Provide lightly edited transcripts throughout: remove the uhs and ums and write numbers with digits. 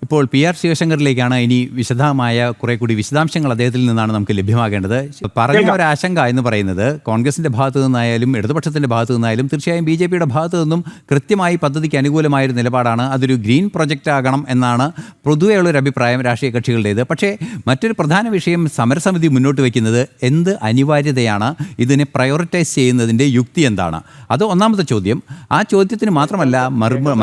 ഇപ്പോൾ PR ശിവശങ്കറിലേക്കാണ് ഇനി വിശദമായ കുറെ കൂടി വിശദാംശങ്ങൾ അദ്ദേഹത്തിൽ നിന്നാണ് നമുക്ക് ലഭ്യമാകേണ്ടത്. പറഞ്ഞ ഒരു ആശങ്ക എന്ന് പറയുന്നത് കോൺഗ്രസിന്റെ ഭാഗത്തു നിന്നായാലും ഇടതുപക്ഷത്തിന്റെ ഭാഗത്തു നിന്നായാലും തീർച്ചയായും BJPയുടെ ഭാഗത്തു നിന്നും കൃത്യമായി പദ്ധതിക്ക് അനുകൂലമായൊരു നിലപാടാണ്. അതൊരു ഗ്രീൻ പ്രൊജക്റ്റ് ആകണം എന്നാണ് പൊതുവെയുള്ളൊരു അഭിപ്രായം രാഷ്ട്രീയ കക്ഷികളുടേത്. പക്ഷേ മറ്റൊരു പ്രധാന വിഷയം സമരസമിതി മുന്നോട്ട് വയ്ക്കുന്നത് എന്ത് അനിവാര്യതയാണ്, ഇതിനെ പ്രയോറിറ്റൈസ് ചെയ്യുന്നതിൻ്റെ യുക്തി എന്താണ്? അത് ഒന്നാമത്തെ ചോദ്യം. ആ ചോദ്യത്തിന് മാത്രമല്ല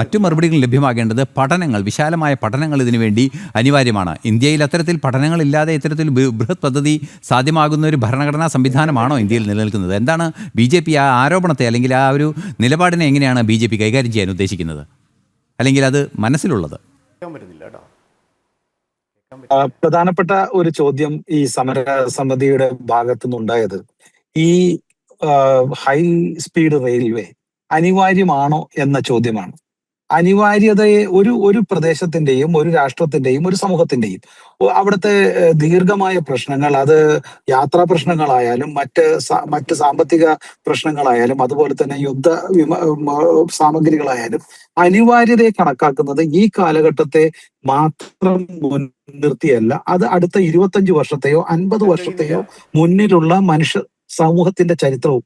മറ്റു മറുപടികൾ ലഭ്യമാകേണ്ടത് പഠനങ്ങൾ, വിശാലമായ പഠനങ്ങൾ ഇതിനു വേണ്ടി അനിവാര്യമാണ്. ഇന്ത്യയിൽ അത്തരത്തിൽ പഠനങ്ങളില്ലാതെ ഇത്തരത്തിൽ ബൃഹത് പദ്ധതി സാധ്യമാകുന്ന ഒരു ഭരണഘടനാ സംവിധാനമാണോ ഇന്ത്യയിൽ നിലനിൽക്കുന്നത്? എന്താണ് BJP ആ ആരോപണത്തെ അല്ലെങ്കിൽ ആ ഒരു നിലപാടിനെ എങ്ങനെയാണ് BJP കൈകാര്യം ചെയ്യാൻ ഉദ്ദേശിക്കുന്നത്, അല്ലെങ്കിൽ അത് മനസ്സിലുള്ളത്? പ്രധാനപ്പെട്ട ഒരു ചോദ്യം ഈ സമരസമിതിയുടെ ഭാഗത്തുനിന്നുണ്ടായത് ഈ ഹൈ സ്പീഡ് റെയിൽവേ അനിവാര്യമാണോ എന്ന ചോദ്യമാണ്. അനിവാര്യതയെ ഒരു പ്രദേശത്തിന്റെയും ഒരു രാഷ്ട്രത്തിന്റെയും ഒരു സമൂഹത്തിന്റെയും അവിടുത്തെ ദീർഘമായ പ്രശ്നങ്ങൾ, അത് യാത്രാ പ്രശ്നങ്ങളായാലും മറ്റ് സാമ്പത്തിക പ്രശ്നങ്ങളായാലും അതുപോലെ തന്നെ യുദ്ധ സാമഗ്രികളായാലും അനിവാര്യതയെ കണക്കാക്കുന്നത് ഈ കാലഘട്ടത്തെ മാത്രം മുൻനിർത്തിയല്ല, അത് അടുത്ത 25 വർഷത്തെയോ 50 വർഷത്തെയോ മുന്നിലുള്ള മനുഷ്യ സമൂഹത്തിന്റെ ചരിത്രവും.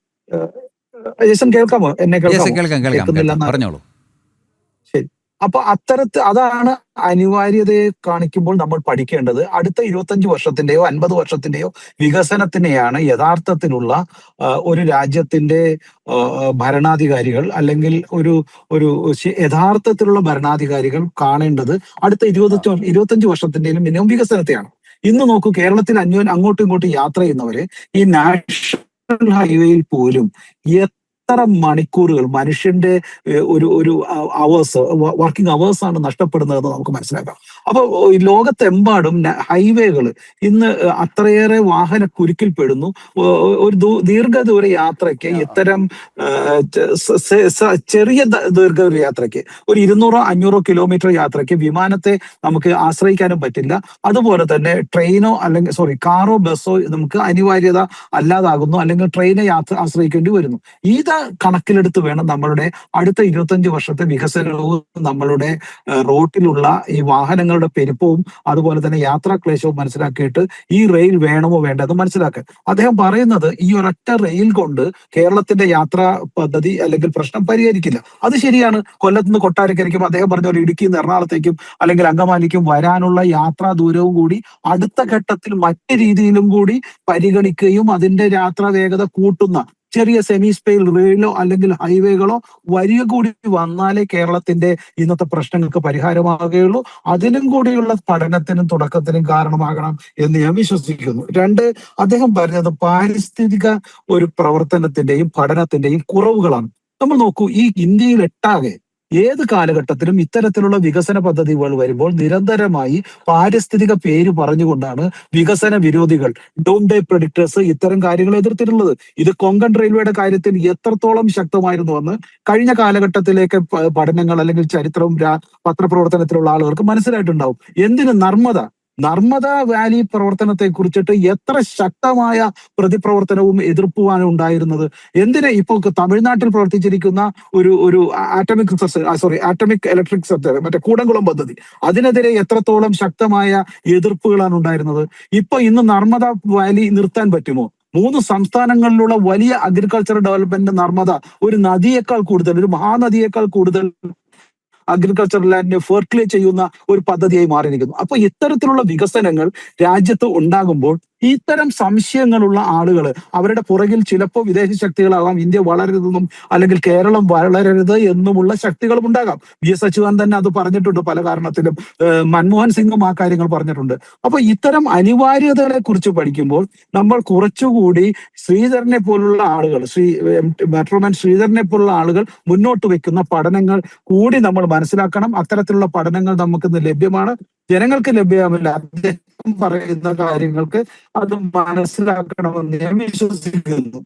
കേൾക്കാമോ? എന്നെ പറഞ്ഞോളൂ. ശരി. അപ്പൊ അതാണ് അനിവാര്യതയെ കാണിക്കുമ്പോൾ നമ്മൾ പഠിക്കേണ്ടത്. അടുത്ത 25 വർഷത്തിന്റെയോ 50 വർഷത്തിന്റെയോ വികസനത്തിനെയാണ് യഥാർത്ഥത്തിലുള്ള ഒരു രാജ്യത്തിന്റെ ഭരണാധികാരികൾ അല്ലെങ്കിൽ ഒരു യഥാർത്ഥത്തിലുള്ള ഭരണാധികാരികൾ കാണേണ്ടത് അടുത്ത 25 വർഷത്തിന്റെയും മിനിമം വികസനത്തെയാണ്. ഇന്ന് നോക്കൂ, കേരളത്തിൽ അങ്ങോട്ടും ഇങ്ങോട്ടും യാത്ര ചെയ്യുന്നവര് ഈ നാഷണൽ ഹൈവേയിൽ പോലും എത്ര മണിക്കൂറുകൾ മനുഷ്യന്റെ ഒരു അവേഴ്സ്, വർക്കിംഗ് അവേഴ്സ് ആണ് നഷ്ടപ്പെടുന്നതെന്ന് നമുക്ക് മനസ്സിലാക്കാം. അപ്പൊ ലോകത്തെമ്പാടും ഹൈവേകൾ ഇന്ന് അത്രയേറെ വാഹന കുരുക്കിൽപ്പെടുന്നു. ഒരു ദീർഘദൂര യാത്രയ്ക്ക്, ഇത്തരം ചെറിയ ദീർഘദൂര യാത്രയ്ക്ക്, ഒരു 200-500 കിലോമീറ്റർ യാത്രയ്ക്ക് വിമാനത്തെ നമുക്ക് ആശ്രയിക്കാനും പറ്റില്ല. അതുപോലെ തന്നെ ട്രെയിനോ അല്ലെങ്കിൽ കാറോ ബസ്സോ നമുക്ക് അനിവാര്യത അല്ലാതാകുന്നു, അല്ലെങ്കിൽ ട്രെയിനെ ആശ്രയിക്കേണ്ടി വരുന്നു. ഇത് കണക്കിലെടുത്ത് വേണം നമ്മളുടെ അടുത്ത 25 വർഷത്തെ വികസനവും നമ്മളുടെ റോട്ടിലുള്ള ഈ വാഹനങ്ങളുടെ പെരുപ്പവും അതുപോലെ തന്നെ യാത്രാ ക്ലേശവും മനസ്സിലാക്കിയിട്ട് ഈ റെയിൽ വേണമോ വേണ്ടത് മനസ്സിലാക്കുക. അദ്ദേഹം പറയുന്നത് ഈ ഒരൊറ്റ റെയിൽ കൊണ്ട് കേരളത്തിന്റെ യാത്രാ പദ്ധതി അല്ലെങ്കിൽ പ്രശ്നം പരിഹരിക്കില്ല. അത് ശരിയാണ്. കൊല്ലത്ത് നിന്ന് കൊട്ടാരക്കരയ്ക്കും അദ്ദേഹം പറഞ്ഞ പോലെ ഇടുക്കിയിൽ നിന്ന് എറണാകുളത്തേക്കും അല്ലെങ്കിൽ അങ്കമാലിക്കും വരാനുള്ള യാത്രാ ദൂരവും കൂടി അടുത്ത ഘട്ടത്തിൽ മറ്റു രീതിയിലും കൂടി പരിഗണിക്കുകയും അതിന്റെ യാത്രാ വേഗത കൂട്ടുന്ന ചെറിയ സെമി സ്പെയിൽ റെയിലോ അല്ലെങ്കിൽ ഹൈവേകളോ വരിക കൂടി വന്നാലേ കേരളത്തിന്റെ ഇന്നത്തെ പ്രശ്നങ്ങൾക്ക് പരിഹാരമാകുകയുള്ളൂ. അതിനും കൂടിയുള്ള പഠനത്തിനും തുടക്കത്തിനും കാരണമാകണം എന്ന് ഞാൻ വിശ്വസിക്കുന്നു. അദ്ദേഹം പറഞ്ഞത് പാരിസ്ഥിതിക ഒരു പ്രവർത്തനത്തിന്റെയും പഠനത്തിന്റെയും കുറവുകളാണ്. നമ്മൾ നോക്കൂ, ഈ ഇന്ത്യയിൽ ഒട്ടാകെ ഏത് കാലഘട്ടത്തിലും ഇത്തരത്തിലുള്ള വികസന പദ്ധതികൾ വരുമ്പോൾ നിരന്തരമായി പാരിസ്ഥിതിക പേര് പറഞ്ഞുകൊണ്ടാണ് വികസന വിരോധികൾ, ഡൂംഡേ പ്രെഡിക്ടേഴ്സ് ഇത്തരം കാര്യങ്ങൾ എതിർത്തിട്ടുള്ളത്. ഇത് കൊങ്കൺ റെയിൽവേയുടെ കാര്യത്തിൽ എത്രത്തോളം ശക്തമായിരുന്നുവെന്ന് കഴിഞ്ഞ കാലഘട്ടത്തിലേക്ക് പഠനങ്ങൾ അല്ലെങ്കിൽ ചരിത്രവും പത്രപ്രവർത്തനത്തിലുള്ള ആളുകൾക്ക് മനസ്സിലായിട്ടുണ്ടാവും. എന്തിന് നർമ്മദ വാലി പ്രവർത്തനത്തെ കുറിച്ചിട്ട് എത്ര ശക്തമായ പ്രതിപ്രവർത്തനവും എതിർപ്പുമാണ് ഉണ്ടായിരുന്നത്. എന്തിന് ഇപ്പോൾ തമിഴ്നാട്ടിൽ പ്രവർത്തിച്ചിരിക്കുന്ന ഒരു ആറ്റമിക് ഇലക്ട്രിക് സെക്ടർ, മറ്റേ കൂടംകുളം പദ്ധതി, അതിനെതിരെ എത്രത്തോളം ശക്തമായ എതിർപ്പുകളാണ് ഉണ്ടായിരുന്നത്. ഇന്ന് നർമ്മദ വാലി നിർത്താൻ പറ്റുമോ? 3 സംസ്ഥാനങ്ങളിലുള്ള വലിയ അഗ്രികൾച്ചർ ഡെവലപ്മെന്റ് നർമ്മദ ഒരു നദിയേക്കാൾ കൂടുതൽ, ഒരു മഹാനദിയേക്കാൾ കൂടുതൽ അഗ്രികൾച്ചർ ലാൻഡിനെ ഫെർട്ടിലൈസ് ചെയ്യുന്ന ഒരു പദ്ധതിയായി മാറിയിരിക്കുന്നു. അപ്പൊ ഇത്തരത്തിലുള്ള വികസനങ്ങൾ രാജ്യത്ത് ഉണ്ടാകുമ്പോൾ ഇത്തരം സംശയങ്ങളുള്ള ആളുകൾ, അവരുടെ പുറകിൽ ചിലപ്പോൾ വിദേശ ശക്തികളാകാം, ഇന്ത്യ വളരരുതെന്നും അല്ലെങ്കിൽ കേരളം വളരരുത് എന്നുമുള്ള ശക്തികളും ഉണ്ടാകാം. VS അച്യുതാനന്ദൻ തന്നെ അത് പറഞ്ഞിട്ടുണ്ട് പല കാരണത്തിലും. മൻമോഹൻ സിംഗും ആ കാര്യങ്ങൾ പറഞ്ഞിട്ടുണ്ട്. അപ്പൊ ഇത്തരം അനിവാര്യതകളെ കുറിച്ച് പഠിക്കുമ്പോൾ നമ്മൾ കുറച്ചുകൂടി ശ്രീധരനെ പോലുള്ള ആളുകൾ, മെട്രോമാൻ ശ്രീധരനെ പോലുള്ള ആളുകൾ മുന്നോട്ട് വെക്കുന്ന പഠനങ്ങൾ കൂടി നമ്മൾ മനസ്സിലാക്കണം. അത്തരത്തിലുള്ള പഠനങ്ങൾ നമുക്ക് ലഭ്യമാണ്, ജനങ്ങൾക്ക് ലഭ്യമല്ല. അദ്ദേഹം പറയുന്ന കാര്യങ്ങൾക്ക് അത് മനസ്സിലാക്കണമെന്ന് ഞാൻ വിശ്വസിക്കുന്നു.